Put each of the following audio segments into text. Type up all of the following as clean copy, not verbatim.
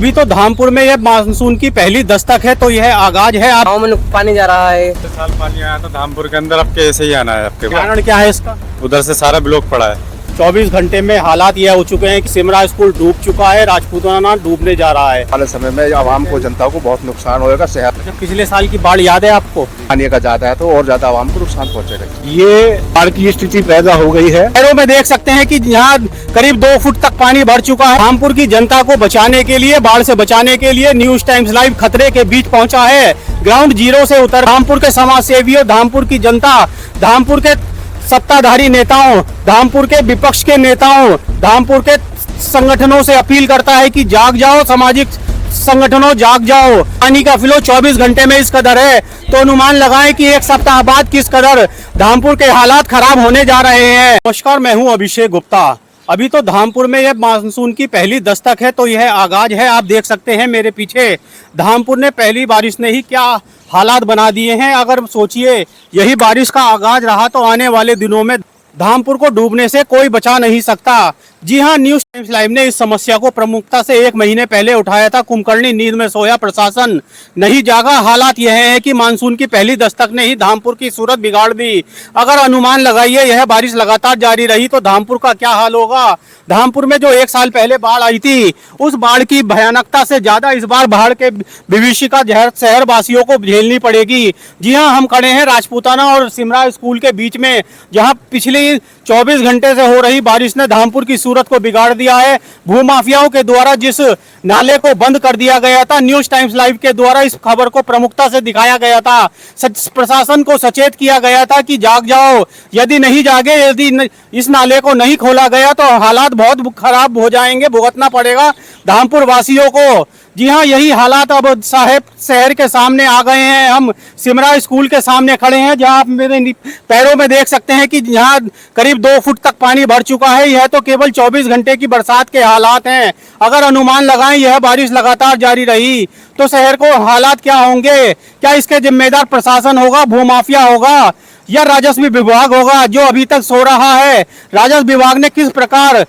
अभी तो धामपुर में यह मानसून की पहली दस्तक है, तो यह आगाज है। आप गाँव में पानी जा रहा है। साल पानी आया था धामपुर के अंदर, अब कैसे ही आना है आपके पास? कारण क्या है इसका? उधर से सारा ब्लॉक पड़ा है। 24 घंटे में हालात यह हो चुके हैं कि सिमरा स्कूल डूब चुका है, राजपूताना डूबने जा रहा है। वाले समय में आवाम को, जनता को बहुत नुकसान होगा। शहर जब पिछले साल की बाढ़ याद है आपको? पानी का ज्यादा है तो और ज्यादा आवाम को नुकसान पहुंचेगा। ये बाढ़ की स्थिति पैदा हो गई है। शहरों में देख सकते हैं कि यहाँ करीब 2 फुट तक पानी भर चुका है। धामपुर की जनता को बचाने के लिए, बाढ़ से बचाने के लिए न्यूज टाइम्स लाइव खतरे के बीच पहुंचा है। ग्राउंड जीरो से उतर धामपुर के समाज सेवियों, धामपुर की जनता, धामपुर के सत्ताधारी नेताओं, धामपुर के विपक्ष के नेताओं, धामपुर के संगठनों से अपील करता है कि जाग जाओ, सामाजिक संगठनों जाग जाओ। पानी का फ्लो 24 घंटे में इस कदर है तो अनुमान लगाएं कि एक सप्ताह बाद किस कदर धामपुर के हालात खराब होने जा रहे हैं। नमस्कार, मैं हूं अभिषेक गुप्ता। अभी तो धामपुर में यह मानसून की पहली दस्तक है, तो यह आगाज है। आप देख सकते हैं मेरे पीछे धामपुर ने पहली बारिश ने ही क्या हालात बना दिए हैं। अगर सोचिए यही बारिश का आगाज रहा तो आने वाले दिनों में धामपुर को डूबने से कोई बचा नहीं सकता। जी हां, न्यूज टाइम्स लाइव ने इस समस्या को प्रमुखता से 1 महीने पहले उठाया था। कुंभकर्णी नींद में सोया, प्रशासन नहीं जागा। हालात यह है कि मानसून की पहली दस्तक ने ही धामपुर की सूरत बिगाड़ दी। अगर अनुमान लगाइए यह बारिश लगातार जारी रही तो धामपुर का क्या हाल होगा। धामपुर में जो 1 साल पहले बाढ़ आई थी, उस बाढ़ की भयानकता से ज्यादा इस बार बाढ़ के भविष्य का जहर शहर वासियों को झेलनी पड़ेगी। जी हाँ, हम खड़े हैं राजपूताना और सिमरा स्कूल के बीच में, जहाँ पिछले 24 घंटे से हो रही बारिश ने धामपुर की सूरत को बिगाड़ दिया है। भूमाफियाओं के द्वारा जिस नाले को बंद कर दिया गया था, न्यूज टाइम्स लाइव के द्वारा इस खबर को प्रमुखता से दिखाया गया था। प्रशासन को सचेत किया गया था कि जाग जाओ। यदि नहीं जागे, यदि इस नाले को नहीं खोला गया तो हालात बहुत खराब हो जाएंगे, भुगतना पड़ेगा धामपुर वासियों को। जी हाँ, यही हालात अब साहेब शहर के सामने आ गए हैं। हम सिमरा स्कूल के सामने खड़े हैं, जहाँ आप मेरे पैरों में देख सकते हैं कि यहाँ करीब 2 फुट तक पानी भर चुका है। यह तो केवल 24 घंटे की बरसात के हालात हैं। अगर अनुमान लगाएं यह बारिश लगातार जारी रही तो शहर को हालात क्या होंगे। क्या इसके जिम्मेदार प्रशासन होगा, भूमाफिया होगा या राजस्व विभाग होगा जो अभी तक सो रहा है। राजस्व विभाग ने किस प्रकार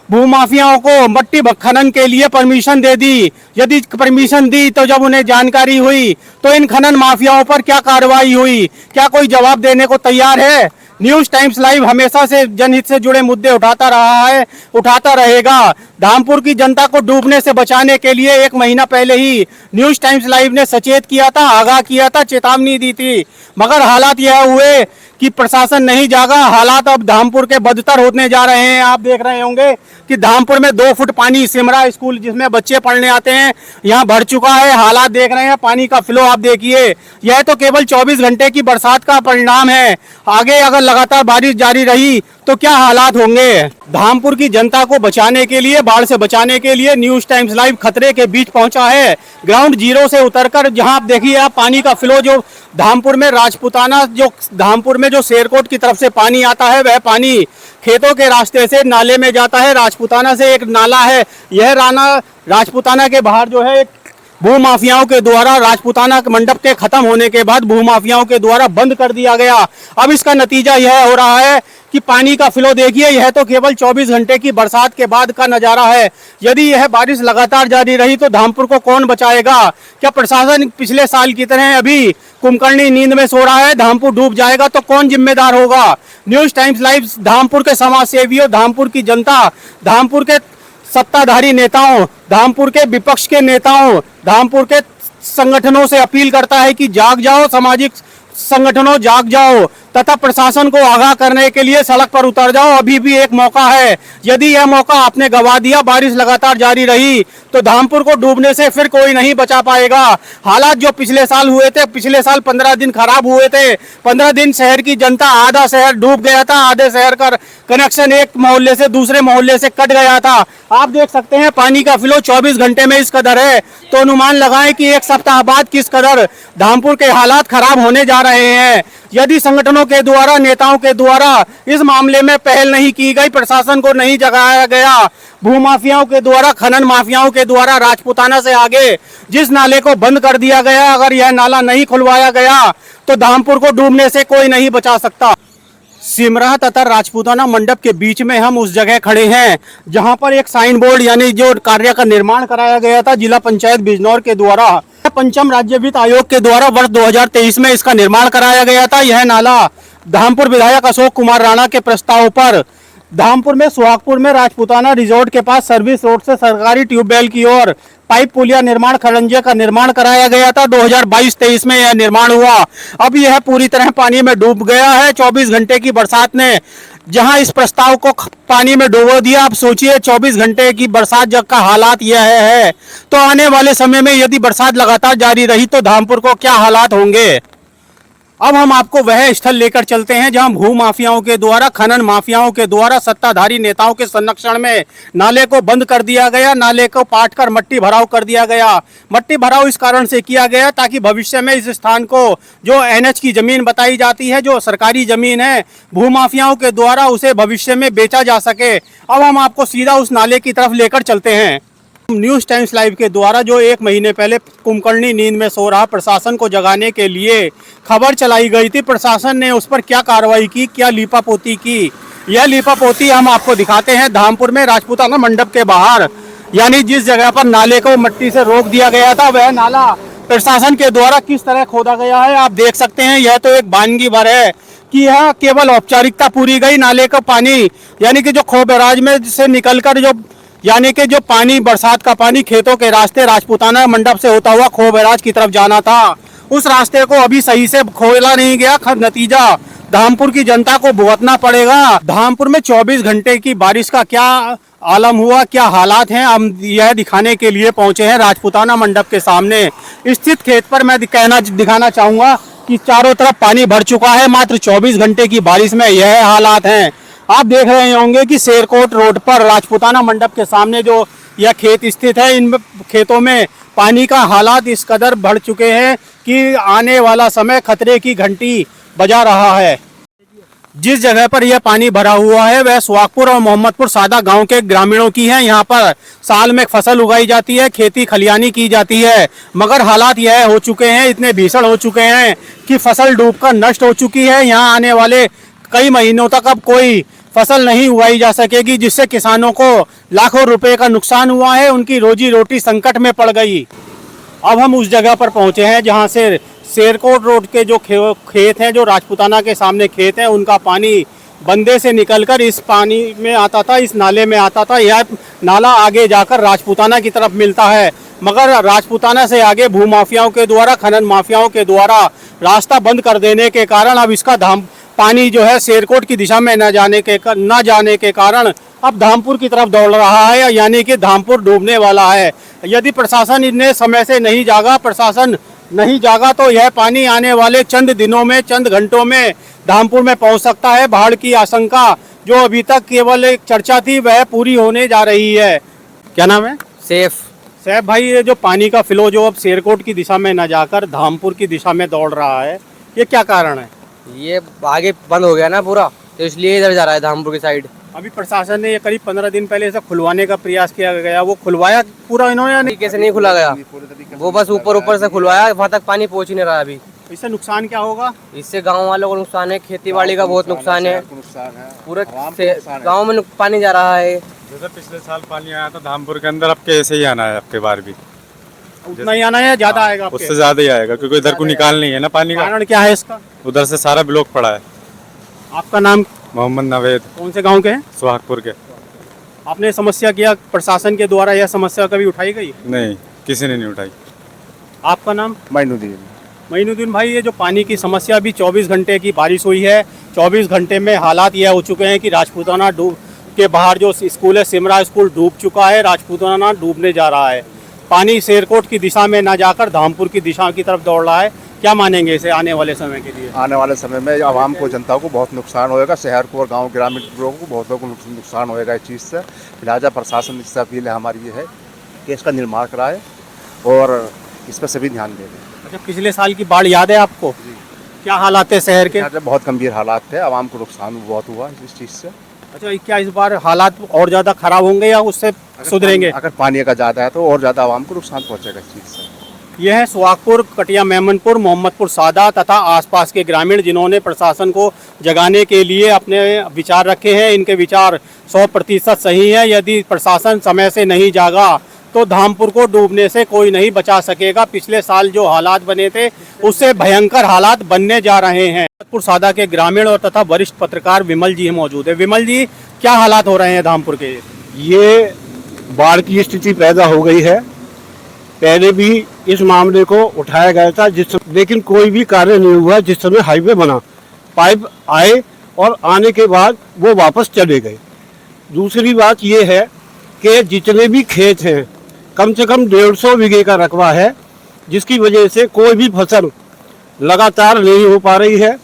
भूमाफियाओं को मट्टी खनन के लिए परमिशन दे दी। यदि परमिशन दी तो जब उन्हें जानकारी हुई तो इन खनन माफियाओं पर क्या कार्रवाई हुई, क्या कोई जवाब देने को तैयार है। न्यूज टाइम्स लाइव हमेशा से जनहित से जुड़े मुद्दे उठाता रहा है, उठाता रहेगा। धामपुर की जनता को डूबने से बचाने के लिए 1 महीना पहले ही न्यूज टाइम्स लाइव ने सचेत किया था, आगाह किया था, चेतावनी दी थी। मगर हालात यह हुए कि प्रशासन नहीं जागा। हालात अब धामपुर के बदतर होने जा रहे हैं। आप देख रहे होंगे कि धामपुर में 2 फुट पानी सिमरा स्कूल जिसमें बच्चे पढ़ने आते हैं यहाँ भर चुका है। हालात देख रहे हैं, पानी का फ्लो आप देखिए। यह तो केवल 24 घंटे की बरसात का परिणाम है। आगे अगर लगातार बारिश जारी रही तो क्या हालात होंगे। धामपुर की जनता को बचाने के लिए, बाढ़ से बचाने के लिए न्यूज टाइम्स लाइव खतरे के बीच पहुंचा है। ग्राउंड जीरो से उतरकर जहां आप देखिए, आप पानी का फ्लो जो धामपुर में राजपूताना, जो धामपुर में जो शेरकोट की तरफ से पानी आता है, वह पानी खेतों के रास्ते से नाले में जाता है। राजपूताना से एक नाला है, यह राजपूताना के बाहर जो है भूमाफियाओं के द्वारा राजपूताना मंडप के खत्म होने के बाद भूमाफियाओं के द्वारा बंद कर दिया गया। अब इसका नतीजा यह हो रहा है कि पानी का फ्लो देखिए। यह तो केवल 24 घंटे की बरसात के बाद का नजारा है। यदि यह बारिश लगातार जारी रही तो धामपुर को कौन बचाएगा। क्या प्रशासन पिछले साल की तरह अभी कुंभकर्णी नींद में सो रहा है, धामपुर डूब जाएगा तो कौन जिम्मेदार होगा। न्यूज टाइम्स लाइव धामपुर के समाज सेवियों, धामपुर की जनता, धामपुर के सत्ताधारी नेताओं, धामपुर के विपक्ष के नेताओं, धामपुर के संगठनों से अपील करता है कि जाग जाओ, सामाजिक संगठनों जाग जाओ तथा प्रशासन को आगाह करने के लिए सड़क पर उतर जाओ। अभी भी एक मौका है। यदि यह मौका आपने गवा दिया, बारिश लगातार जारी रही तो धामपुर को डूबने से फिर कोई नहीं बचा पाएगा। हालात जो पिछले साल हुए थे, पिछले साल 15 दिन खराब हुए थे। 15 दिन शहर की जनता, आधा शहर डूब गया था, आधे शहर का कनेक्शन एक मोहल्ले से दूसरे मोहल्ले से कट गया था। आप देख सकते हैं पानी का फ्लो 24 घंटे में इस कदर है तो अनुमान लगाएं कि 1 सप्ताह बाद किस कदर धामपुर के हालात खराब होने जा रहे हैं। यदि संगठनों के द्वारा, नेताओं के द्वारा इस मामले में पहल नहीं की गई, प्रशासन को नहीं जगाया गया, भूमाफियाओं के द्वारा, खनन माफियाओं के द्वारा राजपूताना से आगे जिस नाले को बंद कर दिया गया, अगर यह नाला नहीं खुलवाया गया तो धामपुर को डूबने से कोई नहीं बचा सकता। सिमरा तथा राजपूताना मंडप के बीच में हम उस जगह खड़े हैं जहां पर एक साइन बोर्ड यानी जो कार्य का निर्माण कराया गया था जिला पंचायत बिजनौर के द्वारा, पंचम राज्य वित्त आयोग के द्वारा वर्ष 2023 में इसका निर्माण कराया गया था। यह नाला धामपुर विधायक अशोक कुमार राणा के प्रस्ताव पर धामपुर में सुहागपुर में राजपूताना रिजॉर्ट के पास सर्विस रोड से सरकारी ट्यूबवेल की ओर पाइप पुलिया निर्माण खड़ंजे का निर्माण कराया गया था। 2022-23 में यह निर्माण हुआ। अब यह पूरी तरह पानी में डूब गया है। 24 घंटे की बरसात ने जहां इस प्रस्ताव को पानी में डुबो दिया। अब सोचिए 24 घंटे की बरसात जब का हालात यह है तो आने वाले समय में यदि बरसात लगातार जारी रही तो धामपुर को क्या हालात होंगे। अब हम आपको वह स्थल लेकर चलते हैं जहां भू माफियाओं के द्वारा, खनन माफियाओं के द्वारा सत्ताधारी नेताओं के संरक्षण में नाले को बंद कर दिया गया, नाले को पाट कर मट्टी भराव कर दिया गया। मट्टी भराव इस कारण से किया गया ताकि भविष्य में इस स्थान को जो एनएच की जमीन बताई जाती है, जो सरकारी जमीन है, भू माफियाओं के द्वारा उसे भविष्य में बेचा जा सके। अब हम आपको सीधा उस नाले की तरफ लेकर चलते हैं। न्यूज़ टाइम्स लाइव के द्वारा जो 1 महीने पहले कुंभकर्णी नींद में सो रहा प्रशासन को जगाने के लिए खबर चलाई गई थी, प्रशासन ने उस पर क्या कार्रवाई की, क्या लीपापोती की, यह लीपापोती हम आपको दिखाते हैं धामपुर में राजपूताना मंडप के बाहर। यानी जिस जगह पर नाले को मिट्टी से रोक दिया गया था वह नाला प्रशासन के द्वारा किस तरह खोदा गया है आप देख सकते हैं। यह तो एक वानगी भर है कि यह केवल औपचारिकता पूरी गई। नाले का पानी यानी कि जो खो बैराज में से निकलकर जो यानी कि जो पानी, बरसात का पानी खेतों के रास्ते राजपूताना मंडप से होता हुआ खो बैराज की तरफ जाना था, उस रास्ते को अभी सही से खोला नहीं गया। नतीजा धामपुर की जनता को भुगतना पड़ेगा। धामपुर में 24 घंटे की बारिश का क्या आलम हुआ, क्या हालात हैं, हम यह दिखाने के लिए पहुंचे हैं राजपूताना मंडप के सामने स्थित खेत पर। मैं दिखाना चाहूंगा कि चारों तरफ पानी भर चुका है। मात्र 24 घंटे की बारिश में यह हालात हैं। आप देख रहे होंगे कि शेरकोट रोड पर राजपूताना मंडप के सामने जो यह खेत स्थित है, इन खेतों में पानी का हालात इस कदर बढ़ चुके हैं कि आने वाला समय खतरे की घंटी बजा रहा है। जिस जगह पर यह पानी भरा हुआ है वह सुहागपुर और मोहम्मदपुर सादा गांव के ग्रामीणों की है। यहाँ पर साल में फसल उगाई जाती है, खेती खलियानी की जाती है, मगर हालात यह हो चुके हैं, इतने भीषण हो चुके हैं कि फसल डूबकर नष्ट हो चुकी है। यहाँ आने वाले कई महीनों तक अब कोई फसल नहीं उगाई जा सकेगी, जिससे किसानों को लाखों रुपए का नुकसान हुआ है, उनकी रोजी रोटी संकट में पड़ गई। अब हम उस जगह पर पहुंचे हैं जहां से शेरकोट रोड के जो खेत हैं, जो राजपूताना के सामने खेत हैं, उनका पानी बंदे से निकलकर इस पानी में आता था, इस नाले में आता था। यह नाला आगे जाकर राजपूताना की तरफ मिलता है, मगर राजपूताना से आगे भूमाफियाओं के द्वारा, खनन माफियाओं के द्वारा रास्ता बंद कर देने के कारण अब इसका पानी जो है शेरकोट की दिशा में न जाने के कारण अब धामपुर की तरफ दौड़ रहा है, यानी कि धामपुर डूबने वाला है। यदि प्रशासन इतने समय से नहीं जागा तो यह पानी आने वाले चंद दिनों में, चंद घंटों में धामपुर में पहुंच सकता है। बाढ़ की आशंका जो अभी तक केवल एक चर्चा थी वह पूरी होने जा रही है। क्या नाम है? सैफ भाई, ये जो पानी का फ्लो जो अब शेरकोट की दिशा में न जाकर धामपुर की दिशा में दौड़ रहा है, ये क्या कारण है? ये आगे बंद हो गया ना पूरा, तो इसलिए इधर जा रहा है धामपुर की साइड। अभी प्रशासन ने ये करीब 15 दिन पहले इसे खुलवाने का प्रयास किया गया, वो खुलवाया पूरा इन्होंने? तरीके से नहीं खुला गया, वो बस ऊपर से खुलवाया, वहाँ तक पानी पहुँच ही नहीं रहा अभी। इससे नुकसान क्या होगा? इससे गांव वालों को नुकसान है, खेती बाड़ी का बहुत नुकसान है, पूरे गांव में पानी जा रहा है। जैसे पिछले साल पानी आया था धामपुर के अंदर, अब कैसे ही आना है आपके बार भी? उतना ही आना है, ज्यादा आएगा? उससे ज्यादा ही आएगा क्योंकि इधर को निकाल नहीं है ना पानी का। कारण क्या है इसका? उधर से सारा ब्लॉक पड़ा है। आपका नाम? मोहम्मद नवेद। कौन से गांव के हैं? सुहागपुर के। आपने समस्या किया प्रशासन के द्वारा, यह समस्या कभी उठाई गई? नहीं, किसी ने नहीं उठाई। आपका नाम? माइनुद्दीन भाई, ये जो पानी की समस्या अभी 24 घंटे की बारिश हुई है, 24 घंटे में हालात यह हो चुके हैं कि राजपूताना के बाहर जो स्कूल है, सिमरा स्कूल डूब चुका है, राजपूताना डूबने जा रहा है। पानी शेरकोट की दिशा में ना जाकर धामपुर की दिशा की तरफ दौड़ रहा है। क्या मानेंगे इसे आने वाले समय के लिए? आने वाले समय में आवाम को, जनता को बहुत नुकसान होएगा, शहर को और गांव ग्रामीण लोगों को बहुत लोगों को नुकसान होएगा इस चीज़ से। लिहाजा प्रशासन से अपील है हमारी ये है कि इसका निर्माण कराए और इस पर सभी ध्यान दें। अच्छा, पिछले साल की बाढ़ याद है आपको? क्या हालात है शहर के? बहुत गंभीर हालात थे, आवाम को नुकसान बहुत हुआ इस चीज़ से। अच्छा, क्या इस बार हालात और ज़्यादा खराब होंगे या उससे सुधरेंगे? अगर पानी का ज़्यादा है तो और ज़्यादा आवाम को नुकसान पहुँचेगा इस चीज़ से। यह है सुहागपुर, कटिया मेमनपुर, मोहम्मदपुर सादा तथा आसपास के ग्रामीण जिन्होंने प्रशासन को जगाने के लिए अपने विचार रखे हैं। इनके विचार 100% सही है। यदि प्रशासन समय से नहीं जागा तो धामपुर को डूबने से कोई नहीं बचा सकेगा। पिछले साल जो हालात बने थे उससे भयंकर हालात बनने जा रहे हैं। मोहम्मदपुर सादा के ग्रामीण और तथा वरिष्ठ पत्रकार विमल जी मौजूद है। विमल जी, क्या हालात हो रहे हैं धामपुर के? ये बाढ़ की स्थिति पैदा हो गई है। पहले भी इस मामले को उठाया गया था लेकिन कोई भी कार्य नहीं हुआ। जिस समय हाईवे बना, पाइप आए और आने के बाद वो वापस चले गए। दूसरी बात ये है कि जितने भी खेत हैं, कम से कम 150 बीघे का रकबा है, जिसकी वजह से कोई भी फसल लगातार नहीं हो पा रही है।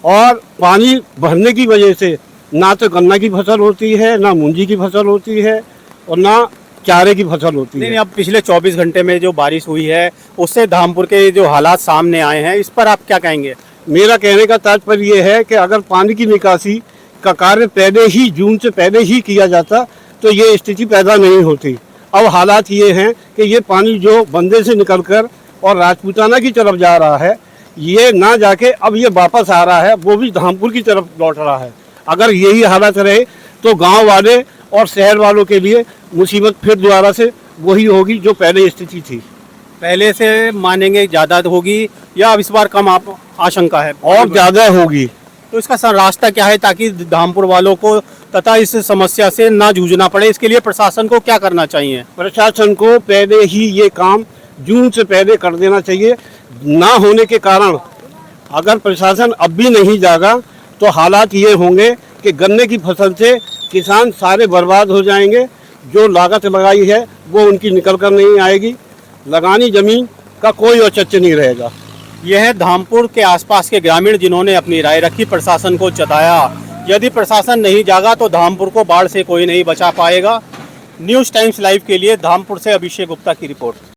और पानी भरने की वजह से ना तो गन्ना की फसल होती है, ना मूंजी की फसल होती है और ना चारे की फसल होती है। नहीं, अब पिछले 24 घंटे में जो बारिश हुई है उससे धामपुर के जो हालात सामने आए हैं, इस पर आप क्या कहेंगे? मेरा कहने का तात्पर्य ये है कि अगर पानी की निकासी का कार्य पहले ही जून से पहले ही किया जाता तो ये स्थिति पैदा नहीं होती। अब हालात ये हैं कि ये पानी जो बंदे से निकलकर और राजपूताना की तरफ जा रहा है, ये ना जाके अब ये वापस आ रहा है, वो भी धामपुर की तरफ लौट रहा है। अगर यही हालत रहे तो गांव वाले और शहर वालों के लिए मुसीबत फिर दोबारा से वही होगी जो पहले स्थिति थी। पहले से मानेंगे ज़्यादा होगी या अब इस बार कम आप आशंका है? और ज़्यादा होगी। तो इसका रास्ता क्या है ताकि धामपुर वालों को तथा इस समस्या से ना जूझना पड़े? इसके लिए प्रशासन को क्या करना चाहिए? प्रशासन को पहले ही ये काम जून से पहले कर देना चाहिए। ना होने के कारण अगर प्रशासन अब भी नहीं जागा तो हालात ये होंगे कि गन्ने की फसल से किसान सारे बर्बाद हो जाएंगे। जो लागत लगाई है वो उनकी निकल कर नहीं आएगी। लगानी जमीन का कोई औचित्य नहीं रहेगा। यह है धामपुर के आसपास के ग्रामीण जिन्होंने अपनी राय रखी, प्रशासन को जताया। यदि प्रशासन नहीं जागा तो धामपुर को बाढ़ से कोई नहीं बचा पाएगा। न्यूज़ टाइम्स लाइव के लिए धामपुर से अभिषेक गुप्ता की रिपोर्ट।